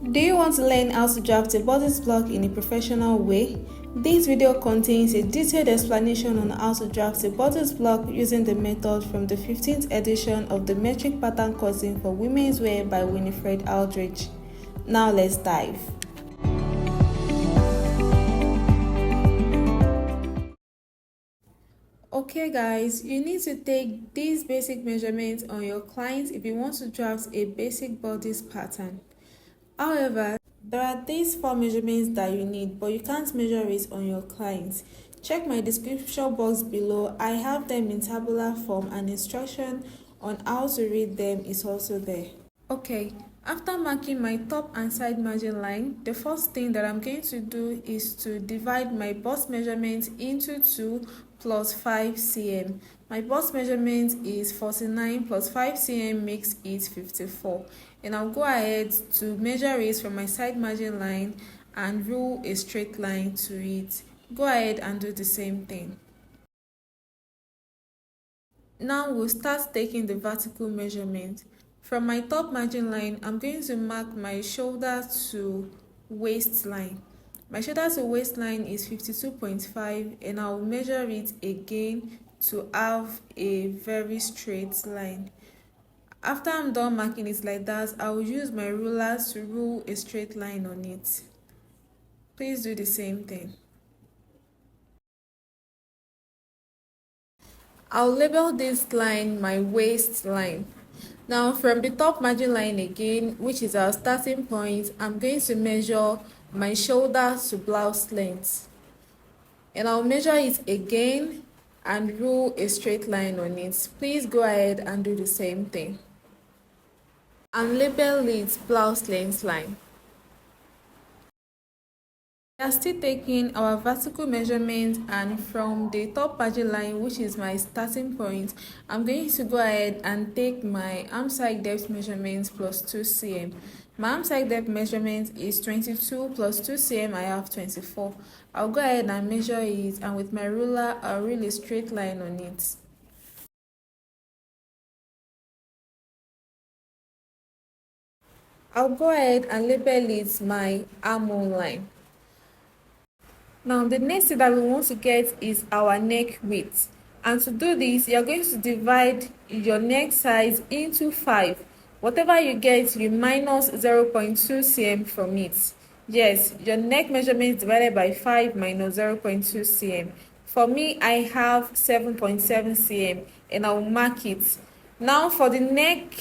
Do you want to learn how to draft a bodice block in a professional way? This video contains a detailed explanation on how to draft a bodice block using the method from the 15th edition of the Metric Pattern Coursing for Women's Wear by Winifred Aldrich. Now let's dive. Okay guys, you need to take these basic measurements on your clients if you want to draft a basic bodice pattern. However, there are these 4 measurements that you need, but you can't measure it on your clients. Check my description box below. I have them in tabular form, and instruction on how to read them is also there. Okay, after marking my top and side margin line, the first thing that I'm going to do is to divide my bust measurement into 2 plus 5 cm. My bust measurement is 49 plus 5 cm makes it 54. And I'll go ahead to measure it from my side margin line and rule a straight line to it. Go ahead and do the same thing. Now we'll start taking the vertical measurement. From my top margin line, I'm going to mark my shoulder to waistline. My shoulder to waistline is 52.5, and I'll measure it again to have a very straight line. After I'm done marking it like that, I'll use my ruler to rule a straight line on it. Please do the same thing. I'll label this line my waistline. Now from the top margin line again, which is our starting point, I'm going to measure my shoulder to blouse length. And I'll measure it again and rule a straight line on it. Please go ahead and do the same thing. And label it blouse length line. We are still taking our vertical measurement, and from the top margin line, which is my starting point, I'm going to go ahead and take my ARMSCYE depth measurement plus 2 cm. My ARMSCYE depth measurement is 22 plus 2 cm, I have 24. I'll go ahead and measure it, and with my ruler, I'll rule a straight line on it. I'll go ahead and label it my armhole line. Now the next thing that we want to get is our neck width, and to do this you're going to divide your neck size into 5. Whatever you get, you minus 0.2 cm from it. Yes, your neck measurement divided by 5 minus 0.2 cm. For me, I have 7.7 cm, and I'll mark it. Now for the neck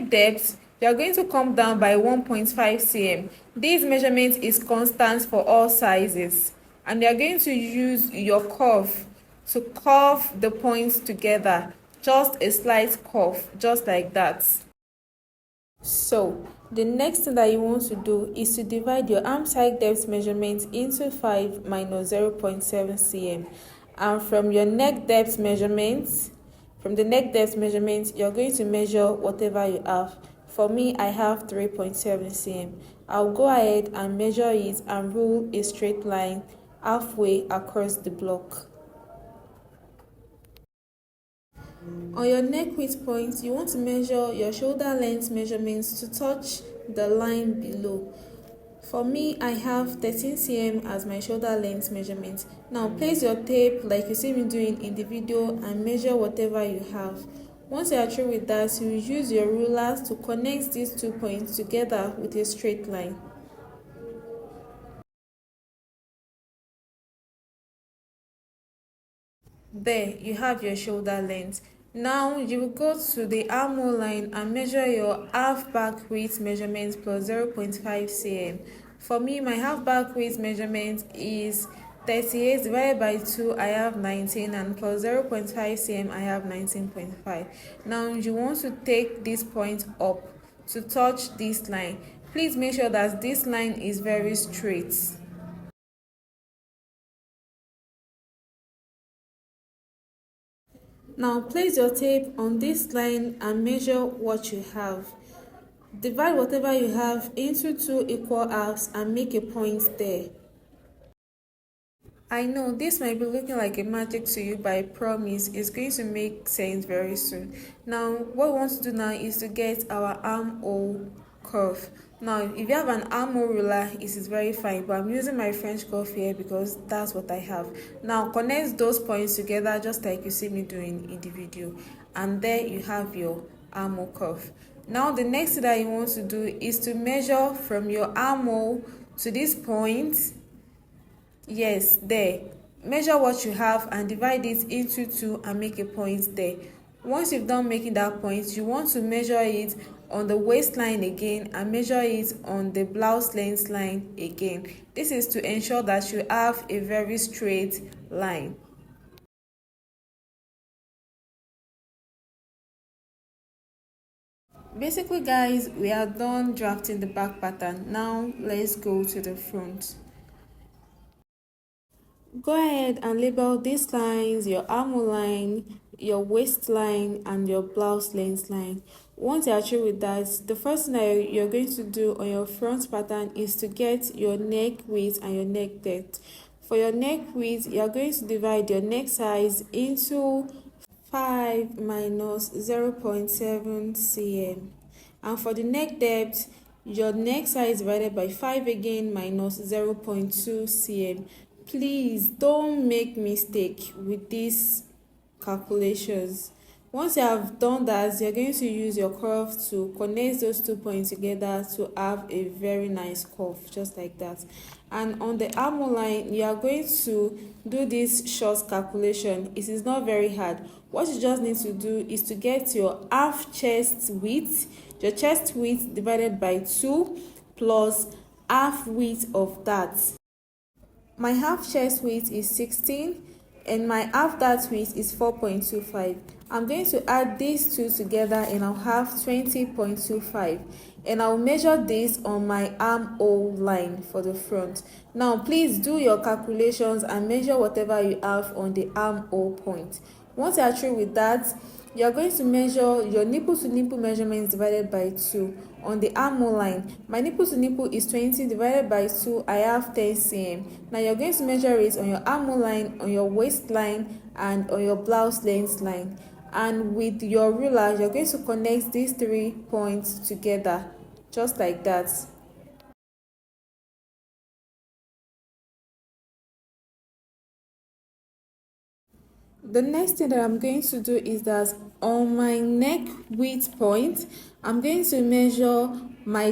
depth, you are going to come down by 1.5 cm. This measurement is constant for all sizes, and you are going to use your curve to curve the points together. Just a slight curve, just like that. So the next thing that you want to do is to divide your ARMSCYE depth measurement into 5 minus 0.7 cm. And from your neck depth measurement, you're going to measure whatever you have. For me, I have 3.7 cm. I'll go ahead and measure it and rule a straight line halfway across the block. On your neck width point, you want to measure your shoulder length measurements to touch the line below. For me, I have 13 cm as my shoulder length measurement. Now place your tape like you see me doing in the video and measure whatever you have. Once you are through with that, you will use your ruler to connect these 2 points together with a straight line. There, you have your shoulder length. Now you will go to the armhole line and measure your half back width measurement plus 0.5 cm. For me, my half back width measurement is 38 divided by 2, I have 19, and plus 0.5 cm, I have 19.5. Now you want to take this point up to touch this line. Please make sure that this line is very straight. Now place your tape on this line and measure what you have. Divide whatever you have into 2 equal halves and make a point there. I know this might be looking like a magic to you, but I promise it's going to make sense very soon. Now, what we want to do now is to get our armhole curve. Now if you have an armhole ruler, it is very fine, but I'm using my French curve here because that's what I have. Now connect those points together just like you see me doing in the video, and there you have your armhole curve. Now the next thing that you want to do is to measure from your armhole to this point. Yes, there. Measure what you have and divide it into 2 and make a point there. Once you've done making that point, you want to measure it on the waistline again and measure it on the blouse length line again. This is to ensure that you have a very straight line. Basically guys, we are done drafting the back pattern. Now let's go to the front. Go ahead and label these lines, your armhole line, your waistline, and your blouse length line. Once you are through with that, the first thing that you're going to do on your front pattern is to get your neck width and your neck depth. For your neck width, you are going to divide your neck size into 5 minus 0.7 cm. And for the neck depth, your neck size divided by 5 again minus 0.2 cm. Please don't make mistake with these calculations. Once you have done that, you're going to use your curve to connect those 2 points together to have a very nice curve, just like that. And on the armhole line, you are going to do this short calculation. It is not very hard. What you just need to do is to get your half chest width, your chest width divided by 2 plus half width of that. My half chest width is 16 and my half that width is 4.25. I'm going to add these two together and I'll have 20.25, and I'll measure this on my armhole line for the front. Now please do your calculations and measure whatever you have on the armhole point. Once you are through with that, you are going to measure your nipple to nipple measurements divided by 2 on the armhole line. My nipple to nipple is 20 divided by 2, I have 10 cm. Now you're going to measure it on your armhole line, on your waistline, and on your blouse length line. And with your ruler, you're going to connect these 3 points together, just like that. The next thing that I'm going to do is that on my neck width point, I'm going to measure my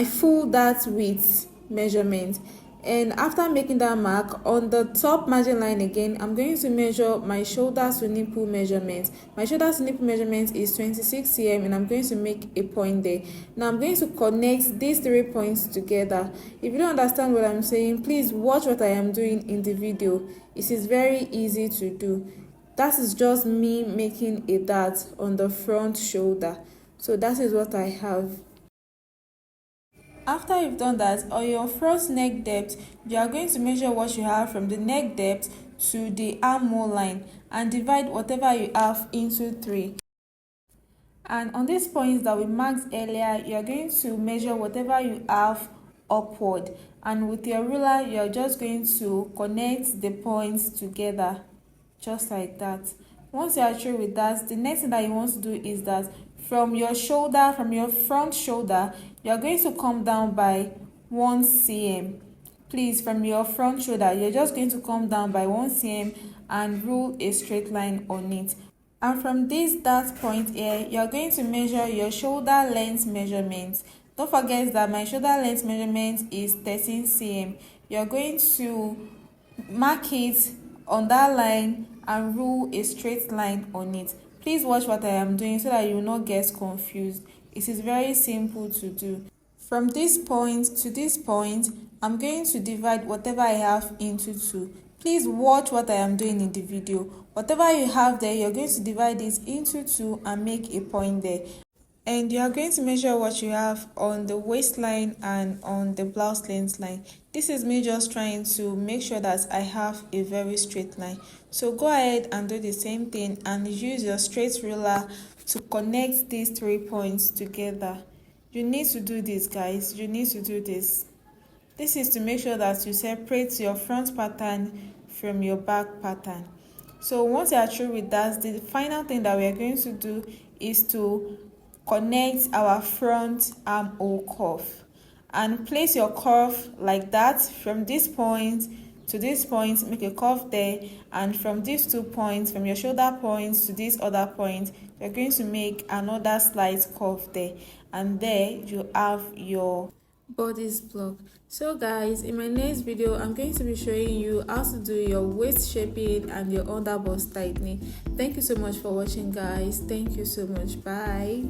full dart width measurement. And after making that mark, on the top margin line again, I'm going to measure my shoulder to nipple measurement. My shoulder to nipple measurement is 26 cm and I'm going to make a point there. Now I'm going to connect these 3 points together. If you don't understand what I'm saying, please watch what I am doing in the video. It is very easy to do. That is just me making a dart on the front shoulder. So that is what I have. After you've done that, on your front neck depth, you are going to measure what you have from the neck depth to the armhole line and divide whatever you have into 3. And on these points that we marked earlier, you are going to measure whatever you have upward. And with your ruler, you are just going to connect the points together, just like that. Once you are through with that, the next thing that you want to do is that from your shoulder, from your front shoulder, you are going to come down by 1 cm. Please, from your front shoulder, you're just going to come down by 1 cm and rule a straight line on it. And from this dart point here, you are going to measure your shoulder length measurement. Don't forget that my shoulder length measurement is 13 cm. You are going to mark it on that line and rule a straight line on it. Please watch what I am doing so that you will not get confused. It is very simple to do. From this point to this point, I'm going to divide whatever I have into 2. Please watch what I am doing in the video. Whatever you have there, you're going to divide it into 2 and make a point there. And you are going to measure what you have on the waistline and on the blouse length line. This is me just trying to make sure that I have a very straight line. So go ahead and do the same thing and use your straight ruler to connect these 3 points together. You need to do this, guys. You need to do this. This is to make sure that you separate your front pattern from your back pattern. So once you are through with that, the final thing that we are going to do is to connect our front armhole curve and place your curve like that. From this point to this point, make a curve there, and from these 2 points, from your shoulder points to this other point, you're going to make another slight curve there, and there you have your bodice block. So guys, in my next video I'm going to be showing you how to do your waist shaping and your underbust tightening. Thank you so much for watching, guys. Thank you so much. Bye.